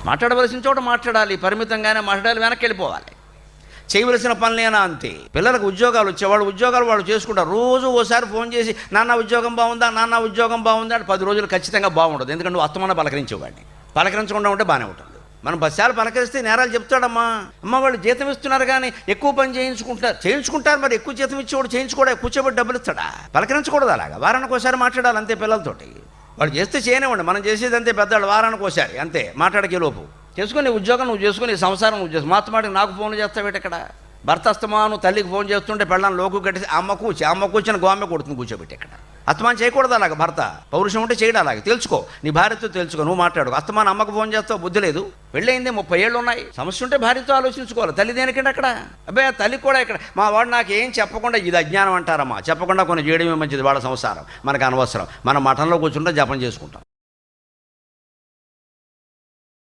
మాట్లాడవలసిన చోట మాట్లాడాలి, పరిమితంగానే మాట్లాడాలి, వెనక్కి వెళ్ళిపోవాలి. చేయవలసిన పనులేనా అంతే. పిల్లలకు ఉద్యోగాలు వచ్చేవాళ్ళు ఉద్యోగాలు వాళ్ళు చేసుకుంటారు. రోజు ఓసారి ఫోన్ చేసి నాన్న ఉద్యోగం బాగుందా, నాన్న ఉద్యోగం బాగుందా అంటే 10 రోజులు ఖచ్చితంగా బాగుండదు. ఎందుకంటే నువ్వు అస్తమానం పలకరించేవాడిని. పలకరించకుండా ఉంటే బాగానే ఉంటుంది. మనం 10 సార్లు పలకరిస్తే నేరాలు చెప్తాడమ్మా. వాళ్ళు జీతం ఇస్తున్నారు కానీ ఎక్కువ పని చేయించుకుంటారు. మరి ఎక్కువ జీతం ఇచ్చేవాడు చేయించుకోవడం, కూర్చోబెట్టి డబ్బులు ఇస్తాడా? పలకరించకూడదు. అలాగా వారానికి ఒకసారి మాట్లాడాలి అంతే. పిల్లలతోటి వాళ్ళు చేస్తే చేయనివ్వండి, మనం చేసేది అంతే. పెద్దవాళ్ళు వారానికి ఒకసారి అంతే. మాట్లాడకే లోపు చేసుకుని ఉద్యోగం నువ్వు చేసుకుని, సంసారం నువ్వు చేసుకో. మాత్రమాటికి నాకు ఫోన్ చేస్తావేట. ఇక్కడ భర్త అస్తమాను తల్లికి ఫోన్ చేస్తుంటే పెళ్ళాన్ని లోకు కట్టేసి అమ్మ కూర్చొని గోమె కొడుతుంది కూర్చోబెట్టి. ఇక్కడ అస్తమానం చేయకూడదు అలాగ. భర్త పౌరుషం ఉంటే చేయడం అలాగే. తెలుసుకో, నీ భార్యతో తెలుసుకో. నువ్వు మాట్లాడు. అస్తమానం అమ్మకు ఫోన్ చేస్తావు, బుద్ధి లేదు. పెళ్ళయింది 30 ఏళ్ళు ఉన్నాయి. సమస్య ఉంటే భార్యతో ఆలోచించుకోవాలి. తల్లి దేనికంటే అక్కడ అబ్బాయి తల్లికి కూడా ఇక్కడ మా వాడు నాకు ఏం చెప్పకుండా, ఇది అజ్ఞానం అంటారమ్మా. చెప్పకుండా కొన్ని చేయడమే మంచిది. వాళ్ళ సంసారం మనకు అనవసరం. మన మఠంలో కూర్చుంటే జపం చేసుకుంటాం.